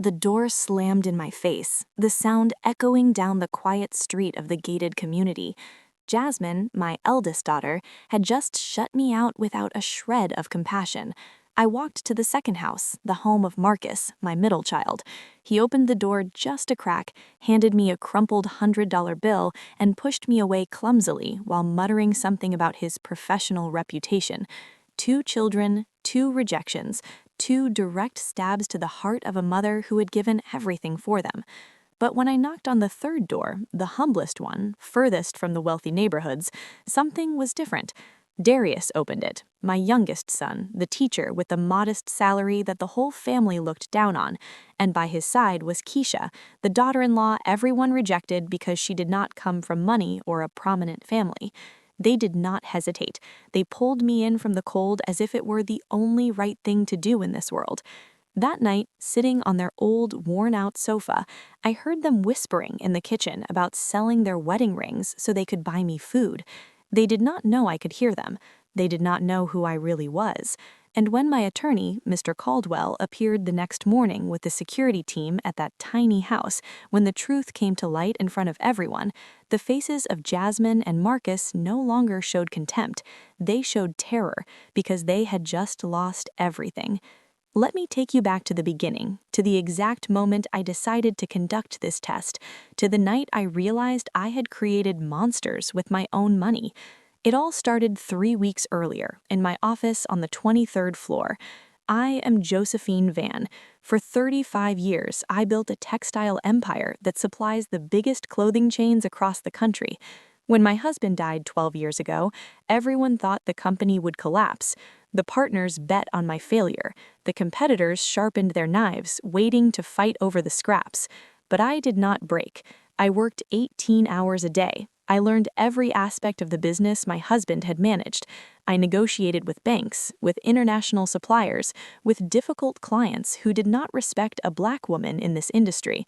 the door slammed in my face, the sound echoing down the quiet street of the gated community. Jasmine, my eldest daughter, had just shut me out without a shred of compassion. I walked to the second house, the home of Marcus, my middle child. He opened the door just a crack, handed me a crumpled $100 bill, and pushed me away clumsily while muttering something about his professional reputation. 2 children, 2 rejections, 2 direct stabs to the heart of a mother who had given everything for them. But when I knocked on the third door, the humblest one, furthest from the wealthy neighborhoods, something was different. Darius opened it, my youngest son, the teacher with the modest salary that the whole family looked down on, and by his side was Keisha, the daughter-in-law everyone rejected because she did not come from money or a prominent family. They did not hesitate. They pulled me in from the cold as if it were the only right thing to do in this world. That night, sitting on their old, worn-out sofa, I heard them whispering in the kitchen about selling their wedding rings so they could buy me food. They did not know I could hear them. They did not know who I really was. And when my attorney, Mr. Caldwell, appeared the next morning with the security team at that tiny house, when the truth came to light in front of everyone, the faces of Jasmine and Marcus no longer showed contempt. They showed terror because they had just lost everything. Let me take you back to the beginning, to the exact moment I decided to conduct this test, to the night I realized I had created monsters with my own money. It all started 3 weeks earlier, in my office on the 23rd floor. I am Josephine Van. For 35 years, I built a textile empire that supplies the biggest clothing chains across the country. When my husband died 12 years ago, everyone thought the company would collapse. The partners bet on my failure. The competitors sharpened their knives, waiting to fight over the scraps. But I did not break. I worked 18 hours a day. I learned every aspect of the business my husband had managed. I negotiated with banks, with international suppliers, with difficult clients who did not respect a black woman in this industry.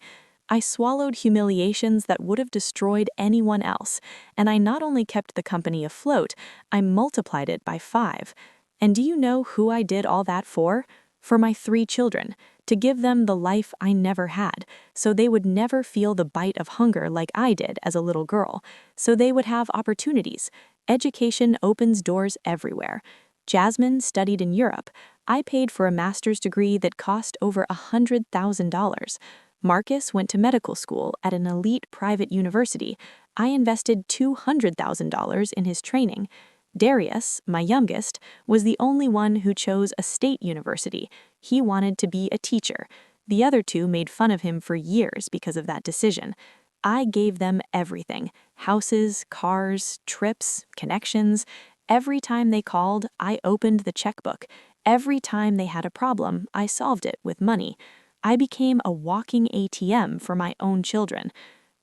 I swallowed humiliations that would have destroyed anyone else, and I not only kept the company afloat, I multiplied it by 5. And do you know who I did all that for? For my 3 children, to give them the life I never had, so they would never feel the bite of hunger like I did as a little girl, so they would have opportunities. Education opens doors everywhere. Jasmine studied in Europe. I paid for a master's degree that cost over $100,000. Marcus went to medical school at an elite private university. I invested $200,000 in his training. Darius, my youngest, was the only one who chose a state university. He wanted to be a teacher. The other 2 made fun of him for years because of that decision. I gave them everything: houses, cars, trips, connections. Every time they called, I opened the checkbook. Every time they had a problem, I solved it with money. I became a walking ATM for my own children.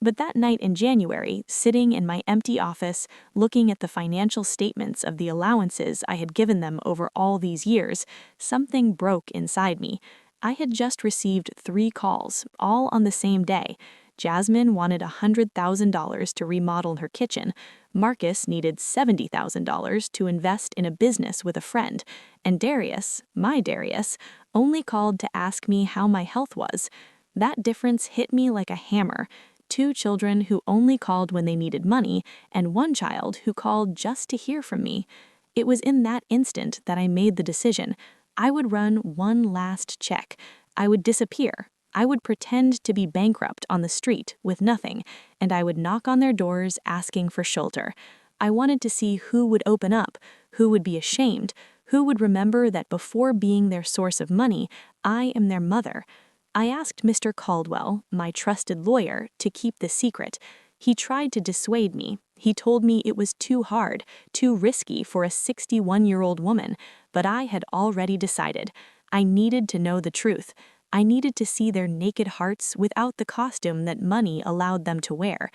But that night in January, sitting in my empty office, looking at the financial statements of the allowances I had given them over all these years, something broke inside me. I had just received 3 calls, all on the same day. Jasmine wanted $100,000 to remodel her kitchen. Marcus needed $70,000 to invest in a business with a friend. And Darius, my Darius, only called to ask me how my health was. That difference hit me like a hammer. 2 children who only called when they needed money, and 1 child who called just to hear from me. It was in that instant that I made the decision. I would run one last check. I would disappear. I would pretend to be bankrupt on the street with nothing, and I would knock on their doors asking for shelter. I wanted to see who would open up, who would be ashamed, who would remember that before being their source of money, I am their mother. I asked Mr. Caldwell, my trusted lawyer, to keep the secret. He tried to dissuade me. He told me it was too hard, too risky for a 61-year-old woman, but I had already decided. I needed to know the truth. I needed to see their naked hearts without the costume that money allowed them to wear.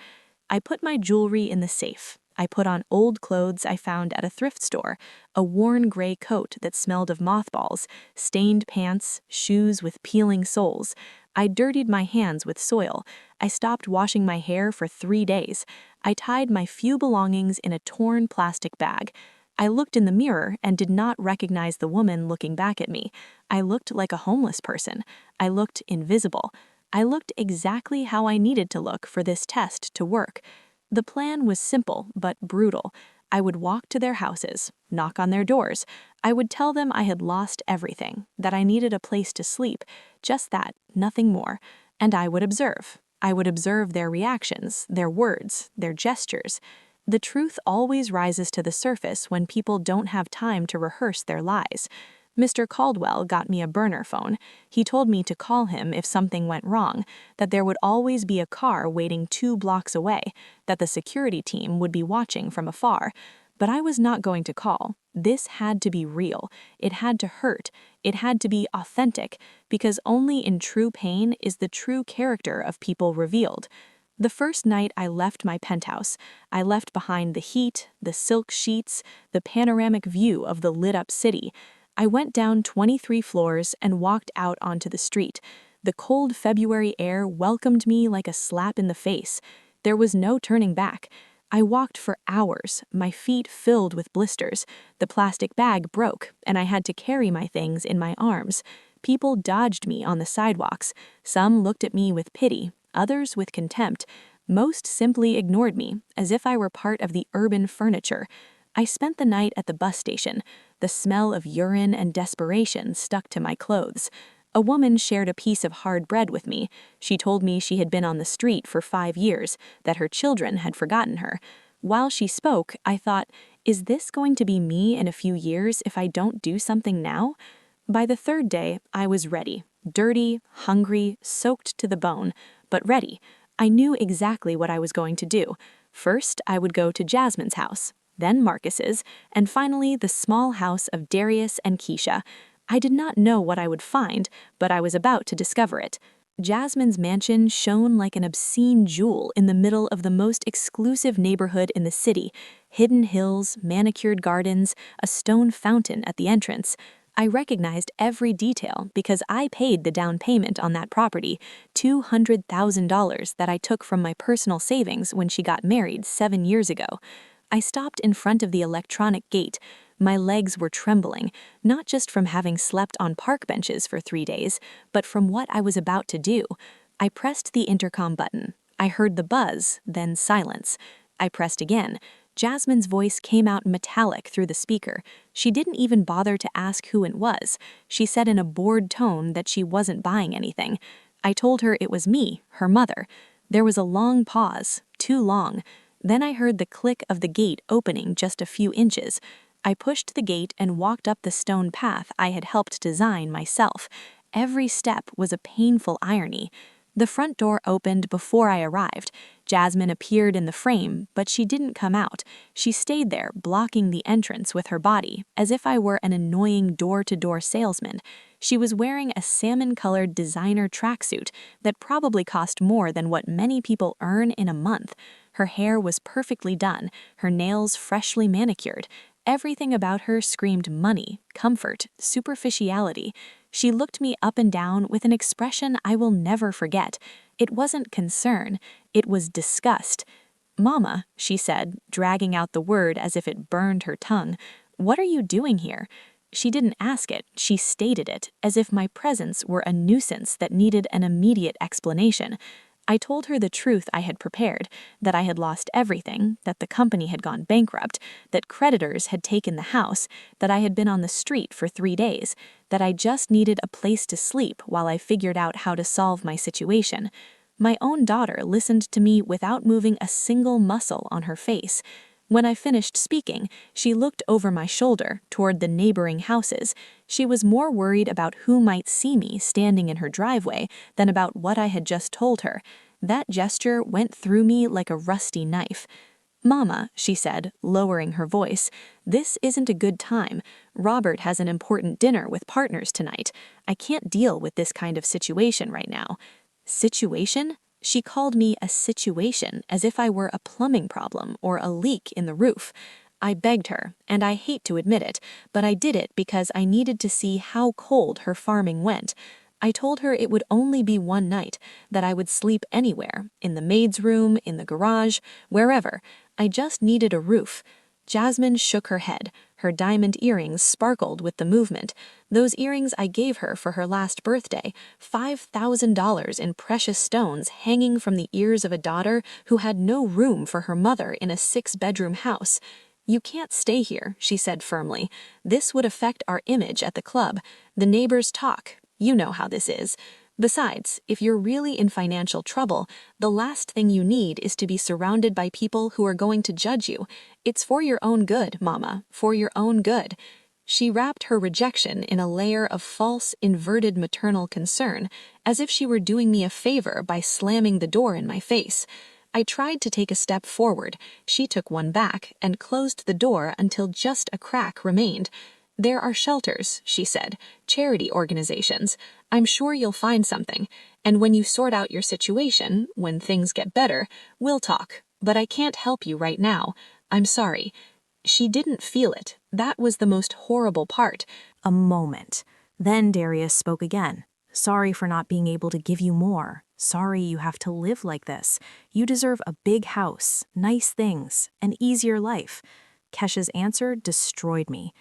I put my jewelry in the safe. I put on old clothes I found at a thrift store, a worn gray coat that smelled of mothballs, stained pants, shoes with peeling soles. I dirtied my hands with soil. I stopped washing my hair for 3 days. I tied my few belongings in a torn plastic bag. I looked in the mirror and did not recognize the woman looking back at me. I looked like a homeless person. I looked invisible. I looked exactly how I needed to look for this test to work. The plan was simple but brutal. I would walk to their houses, knock on their doors. I would tell them I had lost everything, that I needed a place to sleep, just that, nothing more. And I would observe. I would observe their reactions, their words, their gestures. The truth always rises to the surface when people don't have time to rehearse their lies. Mr. Caldwell got me a burner phone. He told me to call him if something went wrong, that there would always be a car waiting 2 blocks away, that the security team would be watching from afar. But I was not going to call. This had to be real. It had to hurt. It had to be authentic, because only in true pain is the true character of people revealed. The first night I left my penthouse, I left behind the heat, the silk sheets, the panoramic view of the lit-up city. I went down 23 floors and walked out onto the street. The cold February air welcomed me like a slap in the face. There was no turning back. I walked for hours, my feet filled with blisters. The plastic bag broke, and I had to carry my things in my arms. People dodged me on the sidewalks. Some looked at me with pity, others with contempt. Most simply ignored me, as if I were part of the urban furniture. I spent the night at the bus station. The smell of urine and desperation stuck to my clothes. A woman shared a piece of hard bread with me. She told me she had been on the street for 5 years, that her children had forgotten her. While she spoke, I thought, is this going to be me in a few years if I don't do something now? By the 3rd day, I was ready. Dirty, hungry, soaked to the bone, but ready. I knew exactly what I was going to do. First, I would go to Jasmine's house, then Marcus's, and finally the small house of Darius and Keisha. I did not know what I would find, but I was about to discover it. Jasmine's mansion shone like an obscene jewel in the middle of the most exclusive neighborhood in the city. Hidden hills, manicured gardens, a stone fountain at the entrance. I recognized every detail because I paid the down payment on that property, $200,000 that I took from my personal savings when she got married 7 years ago. I stopped in front of the electronic gate. My legs were trembling, not just from having slept on park benches for 3 days, but from what I was about to do. I pressed the intercom button. I heard the buzz, then silence. I pressed again. Jasmine's voice came out metallic through the speaker. She didn't even bother to ask who it was. She said in a bored tone that she wasn't buying anything. I told her it was me, her mother. There was a long pause, too long. Then I heard the click of the gate opening just a few inches. I pushed the gate and walked up the stone path I had helped design myself. Every step was a painful irony. The front door opened before I arrived. Jasmine appeared in the frame, but she didn't come out. She stayed there, blocking the entrance with her body, as if I were an annoying door-to-door salesman. She was wearing a salmon-colored designer tracksuit that probably cost more than what many people earn in a month. Her hair was perfectly done, her nails freshly manicured. Everything about her screamed money, comfort, superficiality. She looked me up and down with an expression I will never forget. It wasn't concern, it was disgust. "Mama," she said, dragging out the word as if it burned her tongue, "what are you doing here?" She didn't ask it, she stated it, as if my presence were a nuisance that needed an immediate explanation. I told her the truth I had prepared, that I had lost everything, that the company had gone bankrupt, that creditors had taken the house, that I had been on the street for 3 days, that I just needed a place to sleep while I figured out how to solve my situation. My own daughter listened to me without moving a single muscle on her face. When I finished speaking, she looked over my shoulder toward the neighboring houses. She was more worried about who might see me standing in her driveway than about what I had just told her. That gesture went through me like a rusty knife. "Mama," she said, lowering her voice, "this isn't a good time. Robert has an important dinner with partners tonight. I can't deal with this kind of situation right now." Situation? She called me a situation as if I were a plumbing problem or a leak in the roof. I begged her, and I hate to admit it, but I did it because I needed to see how cold her farming went. I told her it would only be one night, that I would sleep anywhere, in the maid's room, in the garage, wherever. I just needed a roof. Jasmine shook her head. Her diamond earrings sparkled with the movement. Those earrings I gave her for her last birthday, $5,000 in precious stones hanging from the ears of a daughter who had no room for her mother in a 6-bedroom house. You can't stay here, she said firmly. This would affect our image at the club. The neighbors talk. You know how this is. Besides, if you're really in financial trouble, the last thing you need is to be surrounded by people who are going to judge you. It's for your own good, Mama, for your own good. She wrapped her rejection in a layer of false, inverted maternal concern, as if she were doing me a favor by slamming the door in my face. I tried to take a step forward. She took one back and closed the door until just a crack remained. There are shelters, she said, charity organizations. I'm sure you'll find something. And when you sort out your situation, when things get better, we'll talk. But I can't help you right now. I'm sorry. She didn't feel it. That was the most horrible part. A moment. Then Darius spoke again. Sorry for not being able to give you more. Sorry you have to live like this. You deserve a big house, nice things, an easier life. Kesha's answer destroyed me.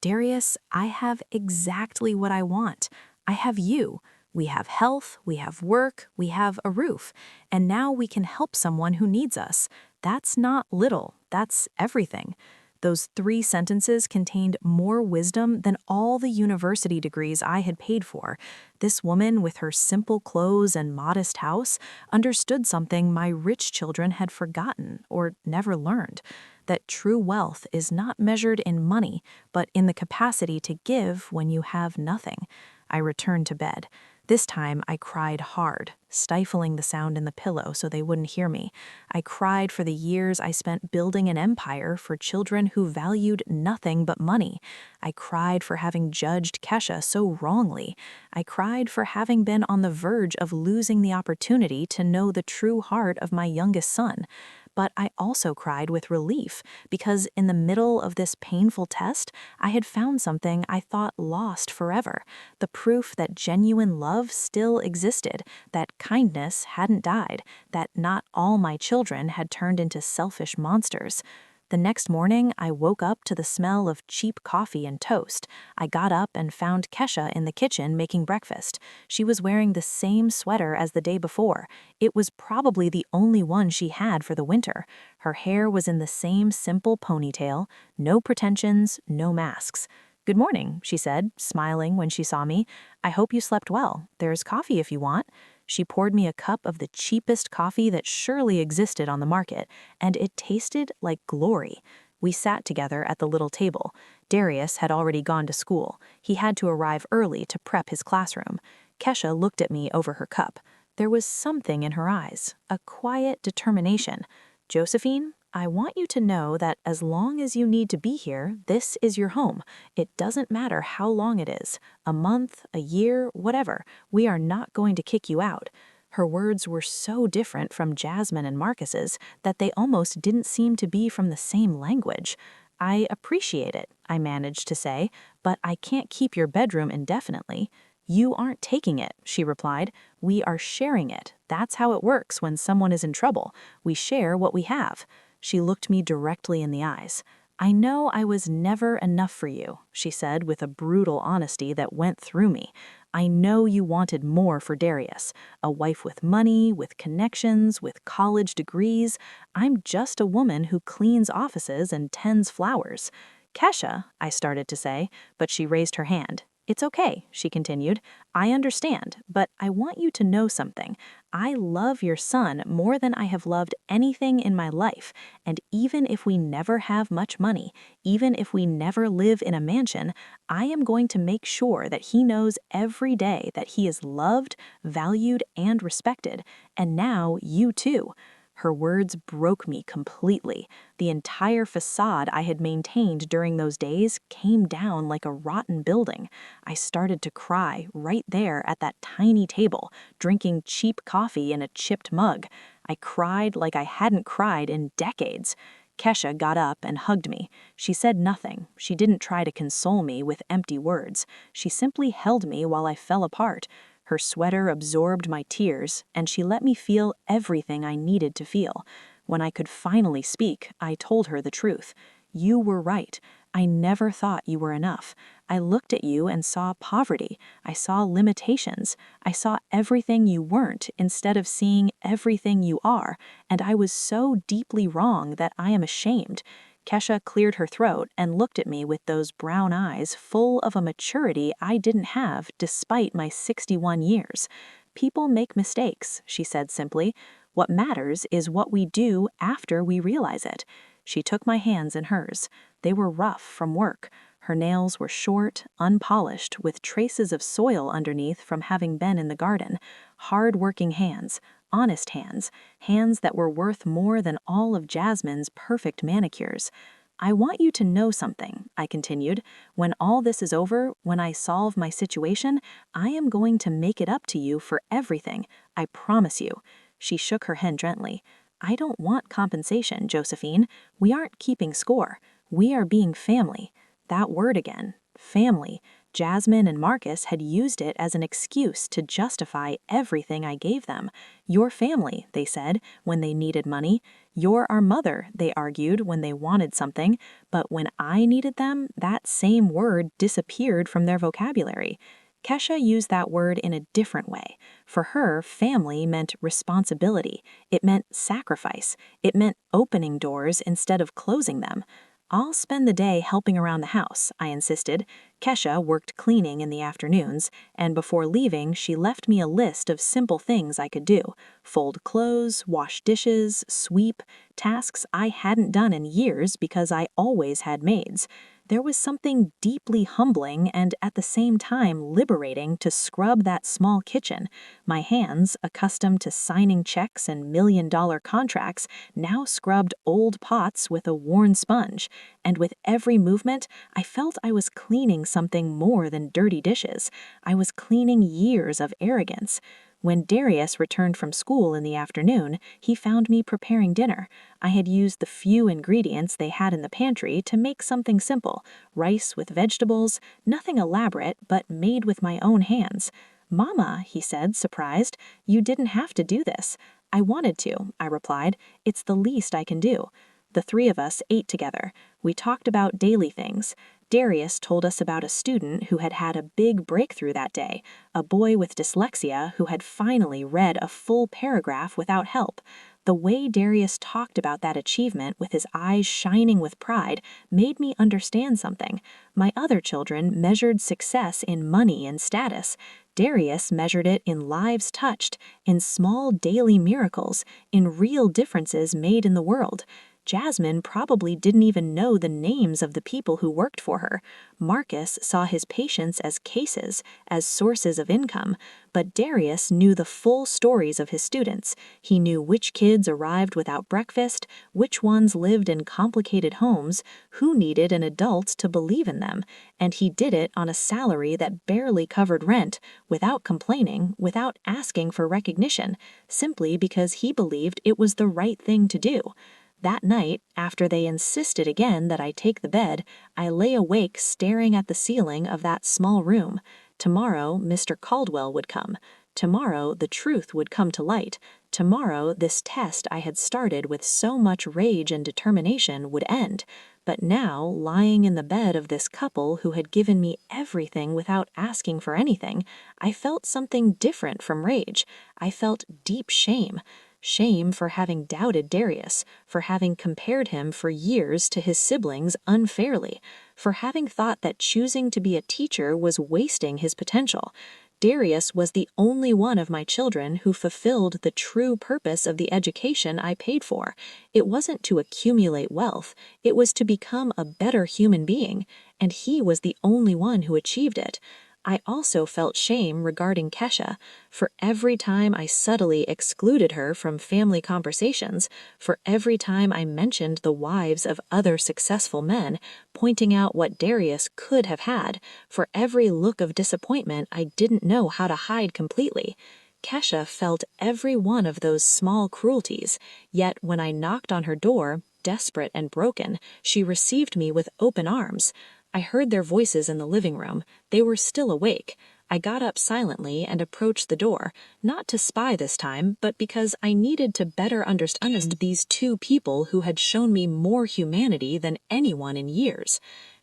Darius, I have exactly what I want. I have you. We have health, we have work, we have a roof, and now we can help someone who needs us. That's not little, that's everything. Those 3 sentences contained more wisdom than all the university degrees I had paid for. This woman, with her simple clothes and modest house, understood something my rich children had forgotten or never learned. That true wealth is not measured in money, but in the capacity to give when you have nothing. I returned to bed. This time I cried hard, stifling the sound in the pillow so they wouldn't hear me. I cried for the years I spent building an empire for children who valued nothing but money. I cried for having judged Kesha so wrongly. I cried for having been on the verge of losing the opportunity to know the true heart of my youngest son. But I also cried with relief because in the middle of this painful test, I had found something I thought lost forever, the proof that genuine love still existed, that kindness hadn't died, that not all my children had turned into selfish monsters. The next morning, I woke up to the smell of cheap coffee and toast. I got up and found Kesha in the kitchen making breakfast. She was wearing the same sweater as the day before. It was probably the only one she had for the winter. Her hair was in the same simple ponytail, no pretensions, no masks. "Good morning," she said, smiling when she saw me. "I hope you slept well. There's coffee if you want." She poured me a cup of the cheapest coffee that surely existed on the market, and it tasted like glory. We sat together at the little table. Darius had already gone to school. He had to arrive early to prep his classroom. Kesha looked at me over her cup. There was something in her eyes, a quiet determination. "Josephine, I want you to know that as long as you need to be here, this is your home. It doesn't matter how long it is, a month, a year, whatever. We are not going to kick you out." Her words were so different from Jasmine and Marcus's that they almost didn't seem to be from the same language. "I appreciate it," I managed to say, "but I can't keep your bedroom indefinitely." "You aren't taking it," she replied. "We are sharing it. That's how it works when someone is in trouble. We share what we have." She looked me directly in the eyes. "I know I was never enough for you," she said with a brutal honesty that went through me. "I know you wanted more for Darius. A wife with money, with connections, with college degrees. I'm just a woman who cleans offices and tends flowers." "Kesha," I started to say, but she raised her hand. "It's okay," she continued. "I understand, but I want you to know something. I love your son more than I have loved anything in my life, and even if we never have much money, even if we never live in a mansion, I am going to make sure that he knows every day that he is loved, valued, and respected, and now you too." Her words broke me completely. The entire facade I had maintained during those days came down like a rotten building. I started to cry right there at that tiny table, drinking cheap coffee in a chipped mug. I cried like I hadn't cried in decades. Kesha got up and hugged me. She said nothing. She didn't try to console me with empty words. She simply held me while I fell apart. Her sweater absorbed my tears, and she let me feel everything I needed to feel. When I could finally speak, I told her the truth. You were right. I never thought you were enough. I looked at you and saw poverty. I saw limitations. I saw everything you weren't instead of seeing everything you are, and I was so deeply wrong that I am ashamed." Kesha cleared her throat and looked at me with those brown eyes full of a maturity I didn't have despite my 61 years. "People make mistakes," she said simply. "What matters is what we do after we realize it." She took my hands in hers. They were rough from work. Her nails were short, unpolished, with traces of soil underneath from having been in the garden. Hard-working hands, honest hands, hands that were worth more than all of Jasmine's perfect manicures. "I want you to know something," I continued. "When all this is over, when I solve my situation, I am going to make it up to you for everything. I promise you." She shook her head gently. "I don't want compensation, Josephine. We aren't keeping score. We are being family." That word again, family. Jasmine and Marcus had used it as an excuse to justify everything I gave them. "Your family," they said, when they needed money. "You're our mother," they argued when they wanted something. But when I needed them, that same word disappeared from their vocabulary. Kesha used that word in a different way. For her, family meant responsibility. It meant sacrifice. It meant opening doors instead of closing them. "I'll spend the day helping around the house," I insisted. Kesha worked cleaning in the afternoons, and before leaving, she left me a list of simple things I could do: fold clothes, wash dishes, sweep, tasks I hadn't done in years because I always had maids. There was something deeply humbling and at the same time liberating to scrub that small kitchen. My hands, accustomed to signing checks and million-dollar contracts, now scrubbed old pots with a worn sponge, and with every movement, I felt I was cleaning something more than dirty dishes. I was cleaning years of arrogance. When Darius returned from school in the afternoon, he found me preparing dinner. I had used the few ingredients they had in the pantry to make something simple: rice with vegetables, nothing elaborate, but made with my own hands. "Mama," he said, surprised, "you didn't have to do this." "I wanted to," I replied. "It's the least I can do." The three of us ate together. We talked about daily things. Darius told us about a student who had had a big breakthrough that day, a boy with dyslexia who had finally read a full paragraph without help. The way Darius talked about that achievement with his eyes shining with pride made me understand something. My other children measured success in money and status. Darius measured it in lives touched, in small daily miracles, in real differences made in the world. Jasmine probably didn't even know the names of the people who worked for her. Marcus saw his patients as cases, as sources of income, but Darius knew the full stories of his students. He knew which kids arrived without breakfast, which ones lived in complicated homes, who needed an adult to believe in them, and he did it on a salary that barely covered rent, without complaining, without asking for recognition, simply because he believed it was the right thing to do. That night, after they insisted again that I take the bed, I lay awake staring at the ceiling of that small room. Tomorrow, Mr. Caldwell would come. Tomorrow, the truth would come to light. Tomorrow, this test I had started with so much rage and determination would end. But now, lying in the bed of this couple who had given me everything without asking for anything, I felt something different from rage. I felt deep shame. Shame for having doubted Darius, for having compared him for years to his siblings unfairly, for having thought that choosing to be a teacher was wasting his potential. Darius was the only one of my children who fulfilled the true purpose of the education I paid for. It wasn't to accumulate wealth, it was to become a better human being, and he was the only one who achieved it. I also felt shame regarding Kesha. For every time I subtly excluded her from family conversations, for every time I mentioned the wives of other successful men, pointing out what Darius could have had, for every look of disappointment I didn't know how to hide completely. Kesha felt every one of those small cruelties, yet when I knocked on her door, desperate and broken, she received me with open arms. I heard their voices in the living room. They were still awake. I got up silently and approached the door, not to spy this time, but because I needed to better understand these two people who had shown me more humanity than anyone in years.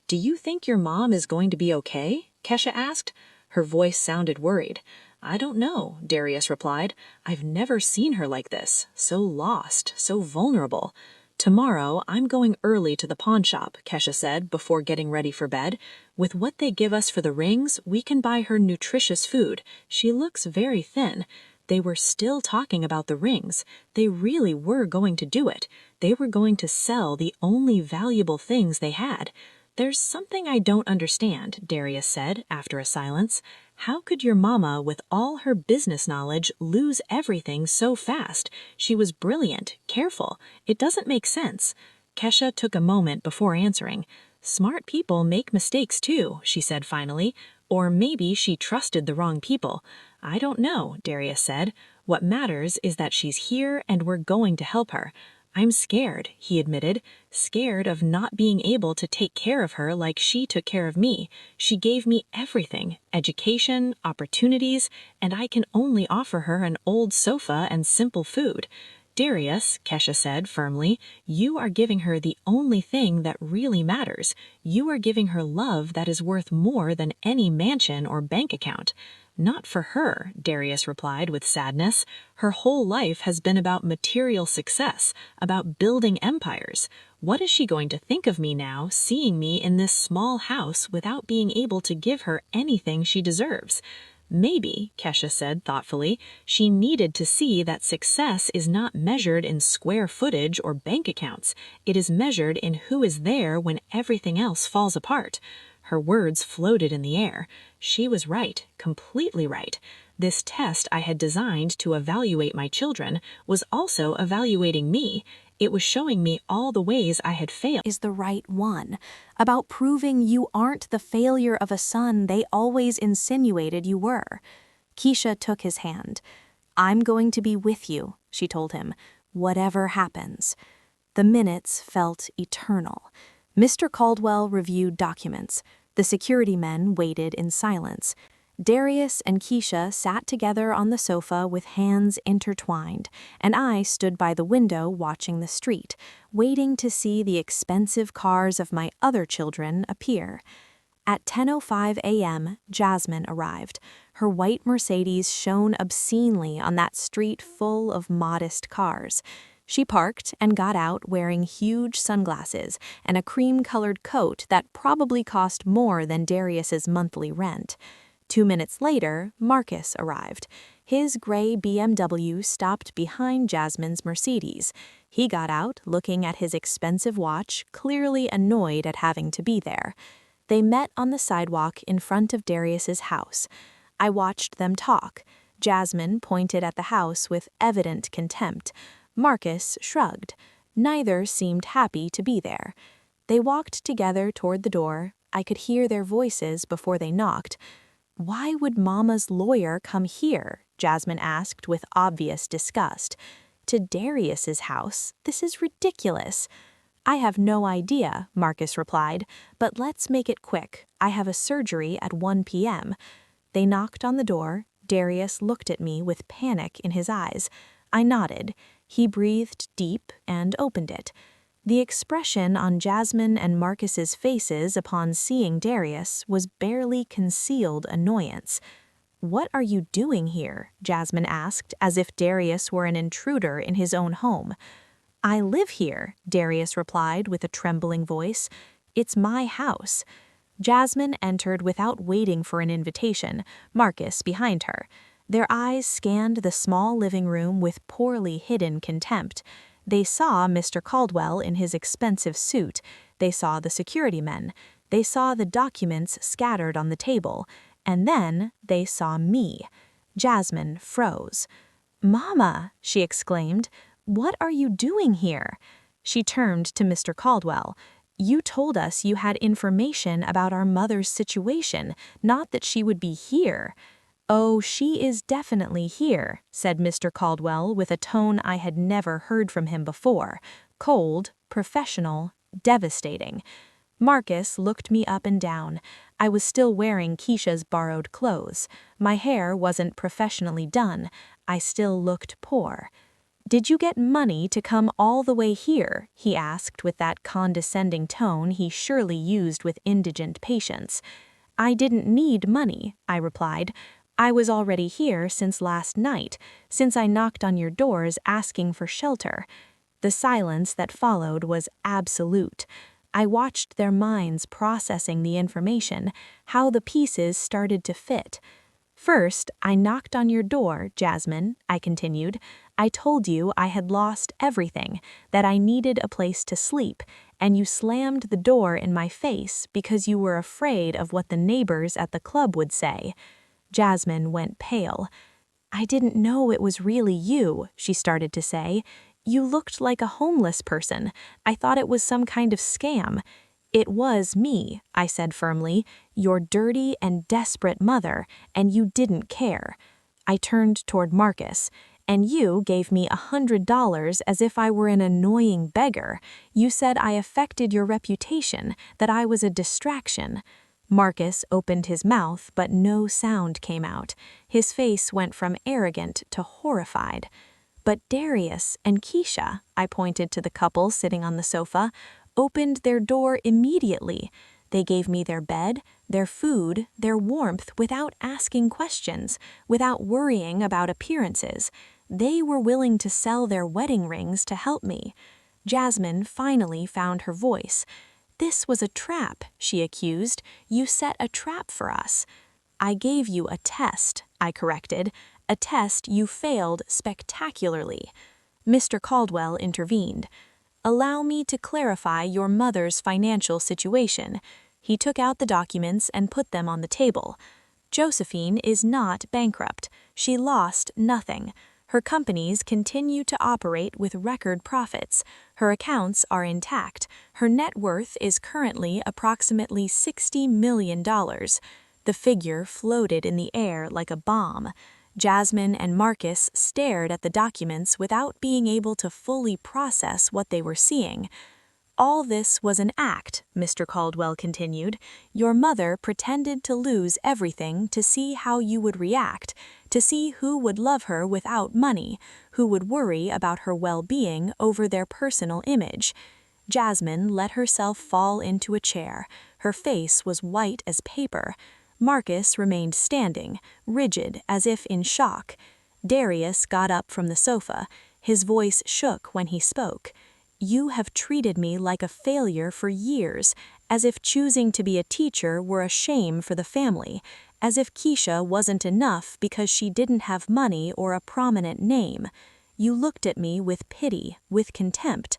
"Do you think your mom is going to be okay?" Kesha asked. Her voice sounded worried. "I don't know," Darius replied. "I've never seen her like this, so lost, so vulnerable." "Tomorrow, I'm going early to the pawn shop," Kesha said before getting ready for bed. "With what they give us for the rings, we can buy her nutritious food. She looks very thin." They were still talking about the rings. They really were going to do it. They were going to sell the only valuable things they had. "There's something I don't understand," Darius said after a silence. "How could your mama, with all her business knowledge, lose everything so fast? She was brilliant, careful. It doesn't make sense." Kesha took a moment before answering. "Smart people make mistakes too," she said finally. "Or maybe she trusted the wrong people." "I don't know," Darius said. "What matters is that she's here and we're going to help her." "I'm scared," he admitted, "scared of not being able to take care of her like she took care of me. She gave me everything, education, opportunities, and I can only offer her an old sofa and simple food." "Darius," Kesha said firmly, "you are giving her the only thing that really matters. You are giving her love that is worth more than any mansion or bank account." "Not for her," Darius replied with sadness. "Her whole life has been about material success, about building empires. What is she going to think of me now, seeing me in this small house without being able to give her anything she deserves?" "Maybe," Kesha said thoughtfully, "she needed to see that success is not measured in square footage or bank accounts. It is measured in who is there when everything else falls apart." Her words floated in the air. She was right, completely right. This test I had designed to evaluate my children was also evaluating me. It was showing me all the ways I had failed. Is the right one, about proving you aren't the failure of a son they always insinuated you were. Keisha took his hand. "I'm going to be with you," she told him, "whatever happens." The minutes felt eternal. Mr. Caldwell reviewed documents. The security men waited in silence. Darius and Keisha sat together on the sofa with hands intertwined, and I stood by the window watching the street, waiting to see the expensive cars of my other children appear. At 10:05 a.m., Jasmine arrived. Her white Mercedes shone obscenely on that street full of modest cars. She parked and got out wearing huge sunglasses and a cream-colored coat that probably cost more than Darius's monthly rent. 2 minutes later, Marcus arrived. His gray BMW stopped behind Jasmine's Mercedes. He got out, looking at his expensive watch, clearly annoyed at having to be there. They met on the sidewalk in front of Darius's house. I watched them talk. Jasmine pointed at the house with evident contempt. Marcus shrugged. Neither seemed happy to be there. They walked together toward the door. I could hear their voices before they knocked. "Why would Mama's lawyer come here?" Jasmine asked with obvious disgust. "To Darius's house? This is ridiculous." "I have no idea," Marcus replied, "but let's make it quick. I have a surgery at 1 p.m. They knocked on the door. Darius looked at me with panic in his eyes. I nodded. He breathed deep and opened it. The expression on Jasmine and Marcus's faces upon seeing Darius was barely concealed annoyance. "What are you doing here?" Jasmine asked, as if Darius were an intruder in his own home. "I live here," Darius replied with a trembling voice. "It's my house." Jasmine entered without waiting for an invitation, Marcus behind her. Their eyes scanned the small living room with poorly hidden contempt. They saw Mr. Caldwell in his expensive suit. They saw the security men. They saw the documents scattered on the table. And then they saw me. Jasmine froze. "Mama," she exclaimed, "what are you doing here?" She turned to Mr. Caldwell. "You told us you had information about our mother's situation, not that she would be here." "Oh, she is definitely here," said Mr. Caldwell with a tone I had never heard from him before. Cold, professional, devastating. Marcus looked me up and down. I was still wearing Keisha's borrowed clothes. My hair wasn't professionally done. I still looked poor. "Did you get money to come all the way here?" he asked with that condescending tone he surely used with indigent patience. "I didn't need money," I replied. "I was already here since last night, since I knocked on your doors asking for shelter." The silence that followed was absolute. I watched their minds processing the information, how the pieces started to fit. "First, I knocked on your door, Jasmine," I continued. "I told you I had lost everything, that I needed a place to sleep, and you slammed the door in my face because you were afraid of what the neighbors at the club would say." Jasmine went pale. "I didn't know it was really you," she started to say. "You looked like a homeless person. I thought it was some kind of scam." "It was me," I said firmly, "your dirty and desperate mother, and you didn't care." I turned toward Marcus. "And you gave me $100 as if I were an annoying beggar. You said I affected your reputation, that I was a distraction." Marcus opened his mouth, but no sound came out. His face went from arrogant to horrified. "But Darius and Keisha," I pointed to the couple sitting on the sofa, "opened their door immediately. They gave me their bed, their food, their warmth without asking questions, without worrying about appearances. They were willing to sell their wedding rings to help me." Jasmine finally found her voice. "This was a trap," she accused. "You set a trap for us." "I gave you a test," I corrected. "A test you failed spectacularly." Mr. Caldwell intervened. "Allow me to clarify your mother's financial situation." He took out the documents and put them on the table. "Josephine is not bankrupt. She lost nothing. Her companies continue to operate with record profits. Her accounts are intact. Her net worth is currently approximately $60 million. The figure floated in the air like a bomb. Jasmine and Marcus stared at the documents without being able to fully process what they were seeing. "All this was an act," Mr. Caldwell continued. "Your mother pretended to lose everything to see how you would react, to see who would love her without money, who would worry about her well-being over their personal image." Jasmine let herself fall into a chair. Her face was white as paper. Marcus remained standing, rigid as if in shock. Darius got up from the sofa. His voice shook when he spoke. "You have treated me like a failure for years, as if choosing to be a teacher were a shame for the family, as if Keisha wasn't enough because she didn't have money or a prominent name. You looked at me with pity, with contempt."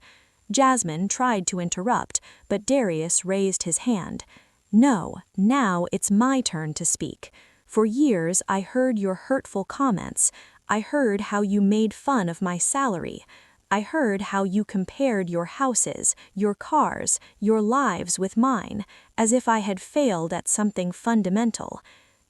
Jasmine tried to interrupt, but Darius raised his hand. "No, now it's my turn to speak. For years I heard your hurtful comments. I heard how you made fun of my salary. I heard how you compared your houses, your cars, your lives with mine, as if I had failed at something fundamental."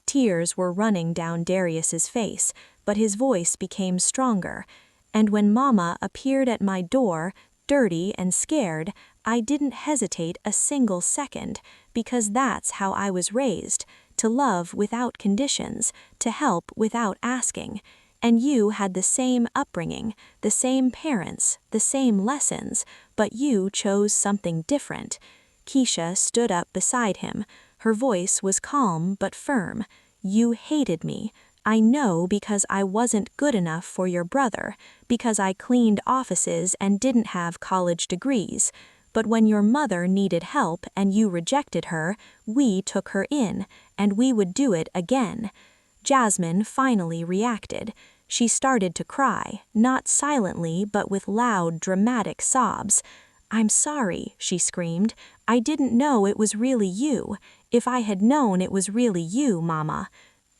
Tears were running down Darius's face, but his voice became stronger. "And when Mama appeared at my door, dirty and scared, I didn't hesitate a single second, because that's how I was raised, to love without conditions, to help without asking. And you had the same upbringing, the same parents, the same lessons, but you chose something different." Keisha stood up beside him. Her voice was calm but firm. "You hated me. I know, because I wasn't good enough for your brother, because I cleaned offices and didn't have college degrees. But when your mother needed help and you rejected her, we took her in, and we would do it again." Jasmine finally reacted. She started to cry, not silently but with loud, dramatic sobs. "I'm sorry," she screamed. "I didn't know it was really you. If I had known it was really you, Mama."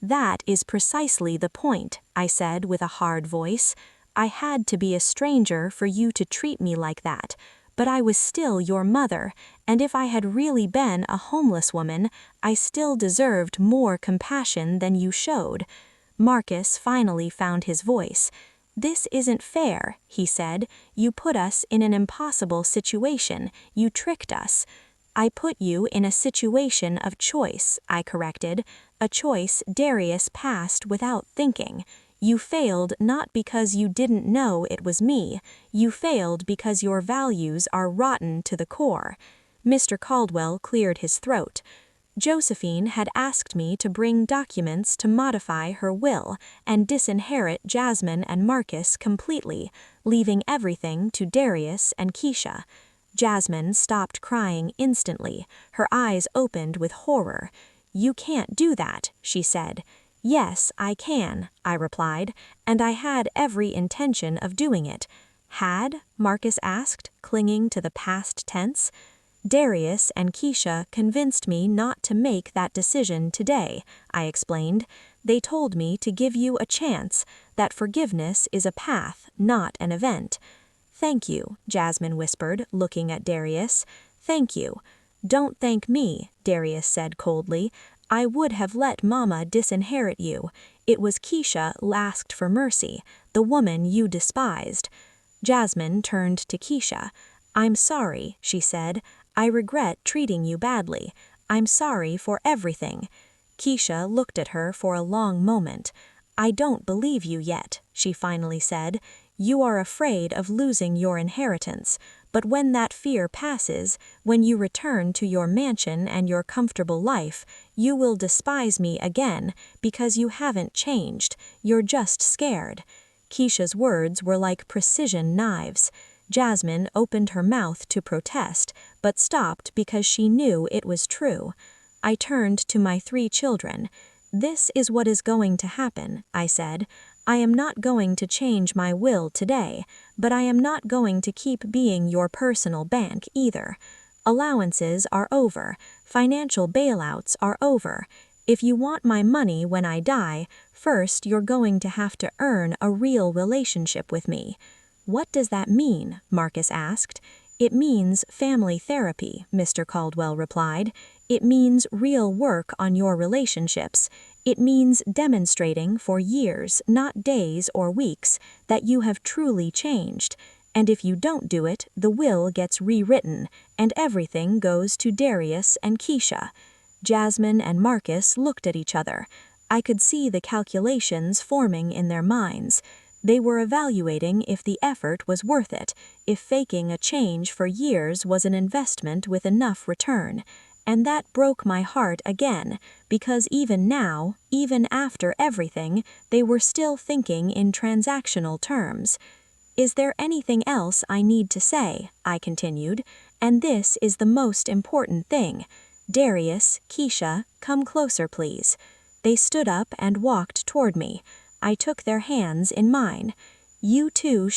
"That is precisely the point," I said with a hard voice. "I had to be a stranger for you to treat me like that. But I was still your mother, and if I had really been a homeless woman, I still deserved more compassion than you showed." Marcus finally found his voice. "This isn't fair," he said. "You put us in an impossible situation. You tricked us." I put you in a situation of choice, I corrected, a choice Darius passed without thinking. You failed not because you didn't know it was me, you failed because your values are rotten to the core. Mr. Caldwell cleared his throat. Josephine had asked me to bring documents to modify her will and disinherit Jasmine and Marcus completely, leaving everything to Darius and Keisha. Jasmine stopped crying instantly, her eyes opened with horror. "You can't do that," she said. "Yes, I can," I replied, "and I had every intention of doing it." "Had?" Marcus asked, clinging to the past tense. "Darius and Keisha convinced me not to make that decision today," I explained. "They told me to give you a chance, that forgiveness is a path, not an event." "Thank you," Jasmine whispered, looking at Darius. "Thank you." "Don't thank me," Darius said coldly. "I would have let Mama disinherit you. It was Keisha who asked for mercy, the woman you despised." Jasmine turned to Keisha. "I'm sorry," she said. "I regret treating you badly. I'm sorry for everything." Keisha looked at her for a long moment. "I don't believe you yet," she finally said. "You are afraid of losing your inheritance, but when that fear passes, when you return to your mansion and your comfortable life, you will despise me again because you haven't changed, you're just scared." Keisha's words were like precision knives. Jasmine opened her mouth to protest, but stopped because she knew it was true. I turned to my 3 children. "This is what is going to happen," I said. "I am not going to change my will today, but I am not going to keep being your personal bank either. Allowances are over. Financial bailouts are over. If you want my money when I die, first you're going to have to earn a real relationship with me." "What does that mean?" Marcus asked. "It means family therapy," Mr. Caldwell replied. "It means real work on your relationships. It means demonstrating for years, not days or weeks, that you have truly changed. And if you don't do it, the will gets rewritten, and everything goes to Darius and Keisha." Jasmine and Marcus looked at each other. I could see the calculations forming in their minds. They were evaluating if the effort was worth it, if faking a change for years was an investment with enough return. And that broke my heart again, because even now, even after everything, they were still thinking in transactional terms. "Is there anything else I need to say?" I continued. "And this is the most important thing. Darius, Keisha, come closer, please." They stood up and walked toward me. I took their hands in mine. "You two should